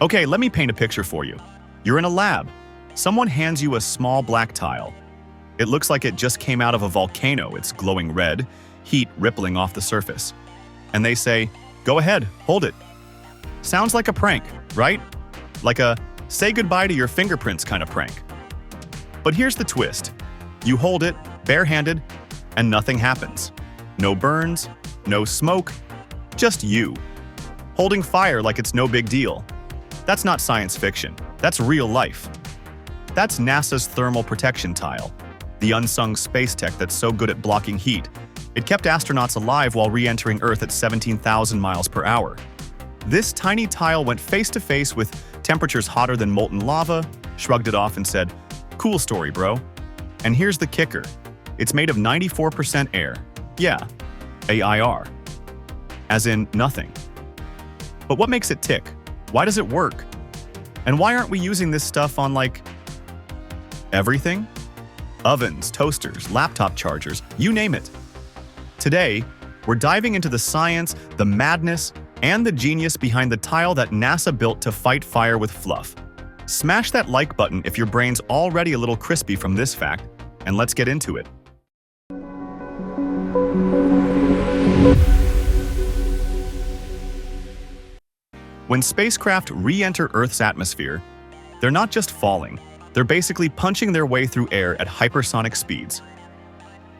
Okay, let me paint a picture for you. You're in a lab. Someone hands you a small black tile. It looks like it just came out of a volcano. It's glowing red, heat rippling off the surface. And they say, "Go ahead, hold it." Sounds like a prank, right? Like a say goodbye to your fingerprints kind of prank. But here's the twist. You hold it, barehanded, and nothing happens. No burns, no smoke, just you. Holding fire like it's no big deal. That's not science fiction. That's real life. That's NASA's thermal protection tile, the unsung space tech that's so good at blocking heat. It kept astronauts alive while re-entering Earth at 17,000 miles per hour. This tiny tile went face-to-face with temperatures hotter than molten lava, shrugged it off and said, "Cool story, bro." And here's the kicker. It's made of 94% air. Yeah, AIR. As in nothing. But what makes it tick? Why does it work? And why aren't we using this stuff on, like, everything? Ovens, toasters, laptop chargers, you name it. Today, we're diving into the science, the madness, and the genius behind the tile that NASA built to fight fire with fluff. Smash that like button if your brain's already a little crispy from this fact, and let's get into it. When spacecraft re-enter Earth's atmosphere, they're not just falling, they're basically punching their way through air at hypersonic speeds.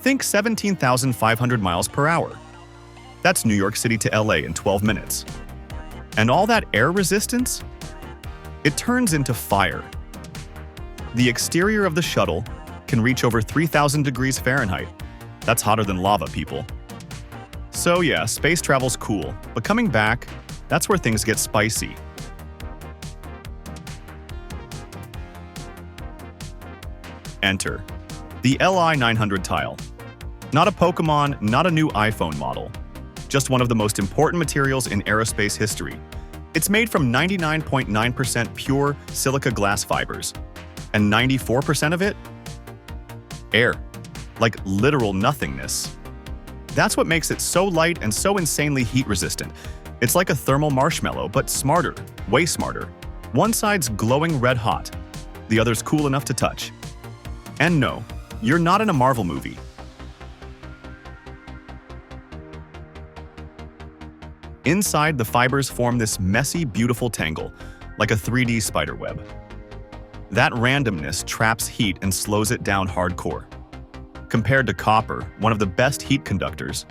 Think 17,500 miles per hour. That's New York City to LA in 12 minutes. And all that air resistance? It turns into fire. The exterior of the shuttle can reach over 3,000 degrees Fahrenheit. That's hotter than lava, people. So yeah, space travel's cool, but coming back, that's where things get spicy. Enter the LI-900 tile. Not a Pokemon, not a new iPhone model. Just one of the most important materials in aerospace history. It's made from 99.9% pure silica glass fibers. And 94% of it? Air. Like literal nothingness. That's what makes it so light and so insanely heat-resistant. It's like a thermal marshmallow, but smarter, way smarter. One side's glowing red hot, the other's cool enough to touch. And no, you're not in a Marvel movie. Inside, the fibers form this messy, beautiful tangle, like a 3D spider web. That randomness traps heat and slows it down hardcore. Compared to copper, one of the best heat conductors,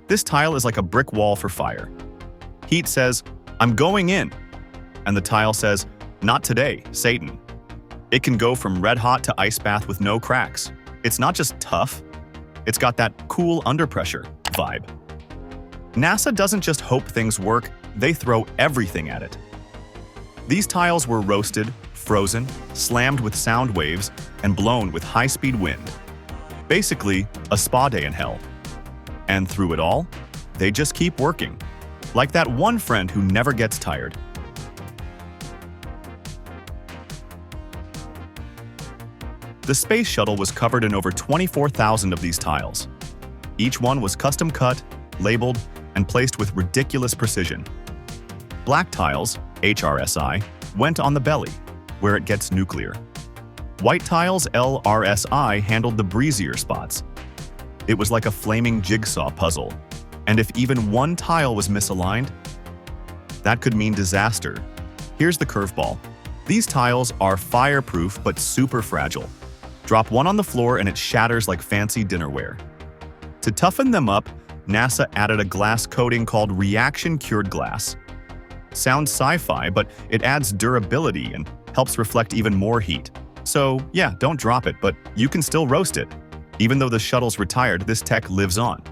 this tile is like a brick wall for fire. Heat says, "I'm going in," and the tile says, "Not today, Satan." It can go from red hot to ice bath with no cracks. It's not just tough, it's got that cool under pressure vibe. NASA doesn't just hope things work, they throw everything at it. These tiles were roasted, frozen, slammed with sound waves, and blown with high-speed wind. Basically, a spa day in hell. And through it all, they just keep working. Like that one friend who never gets tired. The space shuttle was covered in over 24,000 of these tiles. Each one was custom cut, labeled, and placed with ridiculous precision. Black tiles, HRSI, went on the belly, where it gets nuclear. White tiles, LRSI, handled the breezier spots. It was like a flaming jigsaw puzzle. And if even one tile was misaligned, that could mean disaster. Here's the curveball. These tiles are fireproof but super fragile. Drop one on the floor and it shatters like fancy dinnerware. To toughen them up, NASA added a glass coating called reaction-cured glass. Sounds sci-fi, but it adds durability and helps reflect even more heat. So yeah, don't drop it, but you can still roast it. Even though the shuttle's retired, this tech lives on.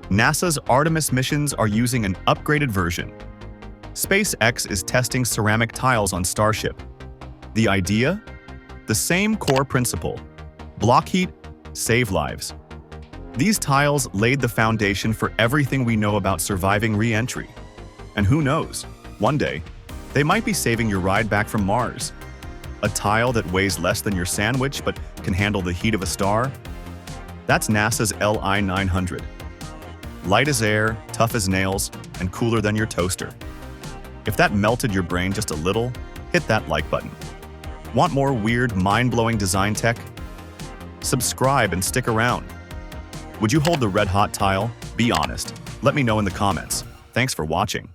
NASA's Artemis missions are using an upgraded version. SpaceX is testing ceramic tiles on Starship. The idea? The same core principle. Block heat, save lives. These tiles laid the foundation for everything we know about surviving re-entry. And who knows, one day, they might be saving your ride back from Mars. A tile that weighs less than your sandwich but can handle the heat of a star? That's NASA's LI-900. Light as air, tough as nails, and cooler than your toaster. If that melted your brain just a little, hit that like button. Want more weird, mind-blowing design tech? Subscribe and stick around. Would you hold the red-hot tile? Be honest. Let me know in the comments. Thanks for watching.